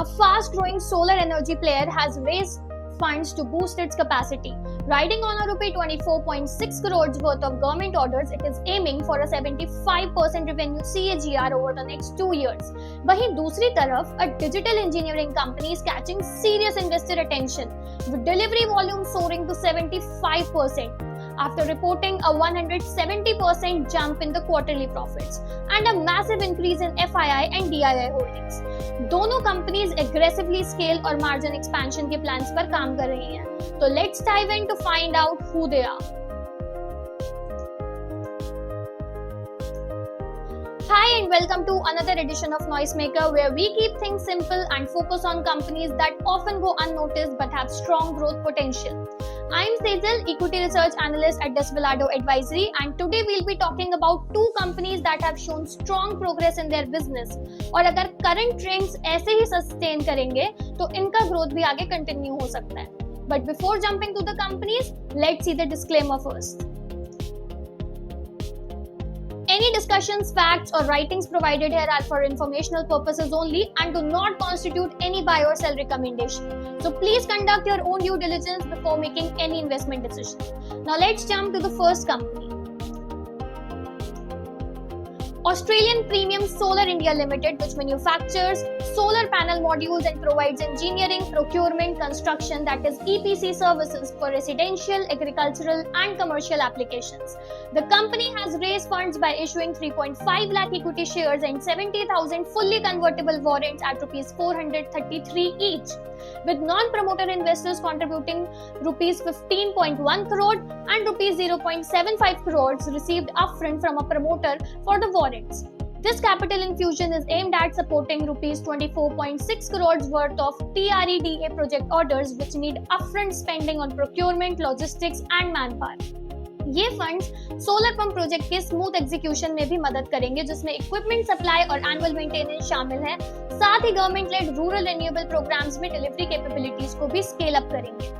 A fast-growing solar energy player has raised funds to boost its capacity. Riding on a rupee 24.6 crores worth of government orders, it is aiming for a 75% revenue CAGR over the next 2 years. वहीं दूसरी तरफ, a digital engineering company is catching serious investor attention, with delivery volume soaring to 75% after reporting a 170% jump in the quarterly profits and a massive increase in FII and DII holdings. दोनों companies aggressively scale और margin expansion के plans पर काम कर रही हैं. तो let's dive in to find out who they are. Hi and welcome to another edition of Noisemaker, where we keep things simple and focus on companies that often go unnoticed but have strong growth potential. I'm Sejal, Equity Research Analyst at Desvelado Advisory, and today we'll be talking about two companies that have shown strong progress in their business. और अगर current trends ऐसे ही sustain करेंगे, तो इनका growth भी आगे continue हो सकता है. But before jumping to the companies, let's see the disclaimer first. Any discussions, facts or writings provided here are for informational purposes only and do not constitute any buy or sell recommendation. So please conduct your own due diligence before making any investment decision. Now let's jump to the first company. Australian Premium Solar India Limited, which manufactures solar panel modules and provides engineering, procurement, construction, that is EPC services for residential, agricultural and commercial applications. The company has raised funds by issuing 3.5 lakh equity shares and 70,000 fully convertible warrants at rupees 433 each, with non-promoter investors contributing rupees 15.1 crore and rupees 0.75 crores received upfront from a promoter for the warrants. This capital infusion is aimed at supporting rupees 24.6 crores worth of TREDA project orders, which need upfront spending on procurement, logistics and manpower. ये funds solar pump project के smooth execution में भी मदद करेंगे, जिसमें equipment supply और annual maintenance शामिल है. साथ ही government led rural renewable programmes में डिलीवरी कैपेबिलिटीज को भी स्केल अप करेंगे.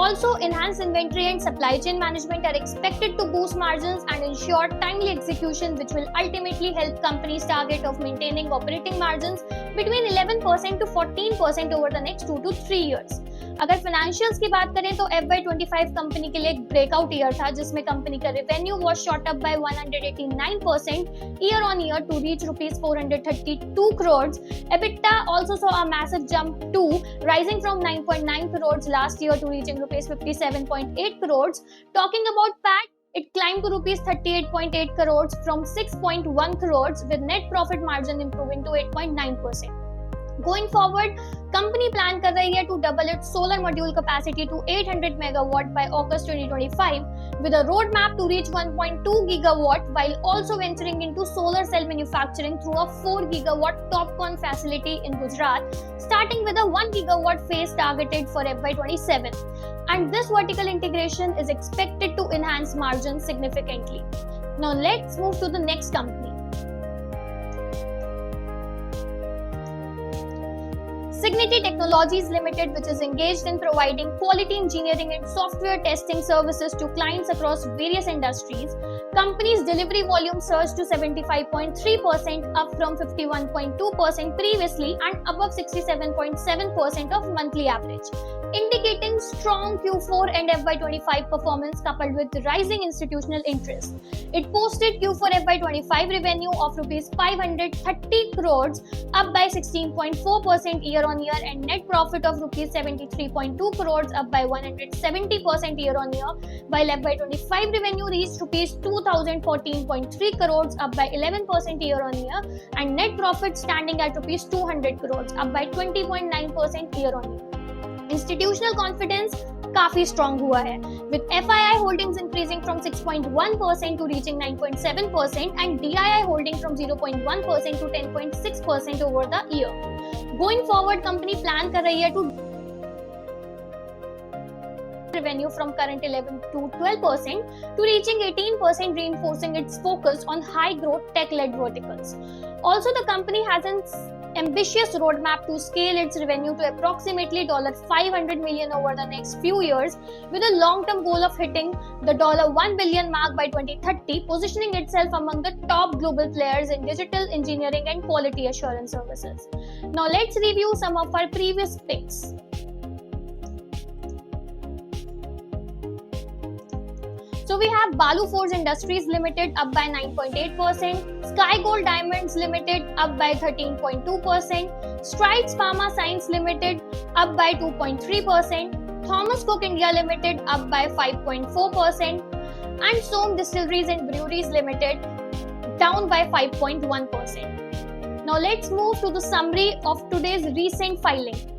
Also, enhanced inventory and supply chain management are expected to boost margins and ensure timely execution, which will ultimately help companies' target of maintaining operating margins between 11% to 14% over the next 2 to 3 years. अगर financials की बात करें तो FY25 company के लिए एक breakout year था, जिसमें कंपनी का revenue was shot up by 189% year on year to reach rupees 432 crores. EBITDA also saw a massive jump too, rising from 9.9 crores last year to reaching rupees 57.8 crores. Talking about PAT, it climbed to rupees 38.8 crores from 6.1 crores, with net profit margin improving to 8.9%. Going forward, company plan कर रही है to double its solar module capacity to 800 megawatt by August 2025, with a roadmap to reach 1.2 gigawatt, while also venturing into solar cell manufacturing through a 4 gigawatt TOPCon facility in Gujarat, starting with a 1 gigawatt phase targeted for FY27. And this vertical integration is expected to enhance margins significantly. Now let's move to the next company. Cigniti Technologies Limited, which is engaged in providing quality engineering and software testing services to clients across various industries. Company's delivery volume surged to 75.3%, up from 51.2% previously and above 67.7% of monthly average, indicating strong Q4 and FY25 performance coupled with rising institutional interest. It posted Q4 FY25 revenue of rupees 530 crores, up by 16.4% year on year, and net profit of rupees 73.2 crores, up by 170% year on year, while FY25 revenue reached rupees 2014.3 crores, up by 11% year on year, and net profit standing at rupees 200 crores, up by 20.9% year on year. Institutional confidence काफी strong हुआ है, with FII holdings increasing from 6.1% to reaching 9.7% and DII holding from 0.1% to 10.6% over the year. Going forward, company plan कर रही है to revenue from current 11 to 12% to reaching 18%, reinforcing its focus on high growth tech-led verticals. Also, the company has ambitious roadmap to scale its revenue to approximately $500 million over the next few years, with a long-term goal of hitting the $1 billion mark by 2030, positioning itself among the top global players in digital engineering and quality assurance services. Now let's review some of our previous picks. So we have Balu Forge Industries Limited up by 9.8%, Sky Gold Diamonds Limited up by 13.2%, Strides Pharma Science Limited up by 2.3%, Thomas Cook India Limited up by 5.4%, and Som Distilleries and Breweries Limited down by 5.1%. Now let's move to the summary of today's recent filing.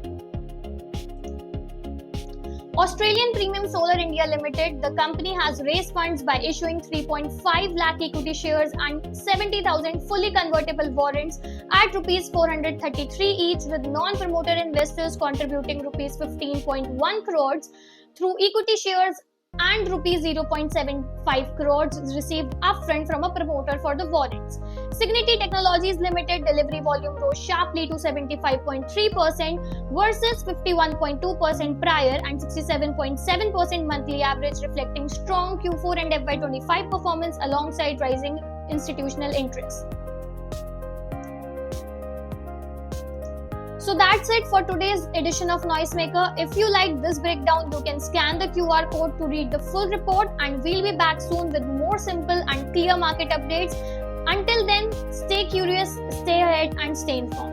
Australian Premium Solar India Limited, the company has raised funds by issuing 3.5 lakh equity shares and 70,000 fully convertible warrants at rupees 433 each, with non-promoter investors contributing rupees 15.1 crores through equity shares and rupees 0.75 crores received upfront from a promoter for the warrants. Signity Technologies Limited delivery volume rose sharply to 75.3% versus 51.2% prior and 67.7% monthly average, reflecting strong Q4 and FY25 performance alongside rising institutional interest. So that's it for today's edition of Noisemaker. If you like this breakdown, you can scan the QR code to read the full report, and we'll be back soon with more simple and clear market updates. Until then, stay curious, stay ahead, and stay informed.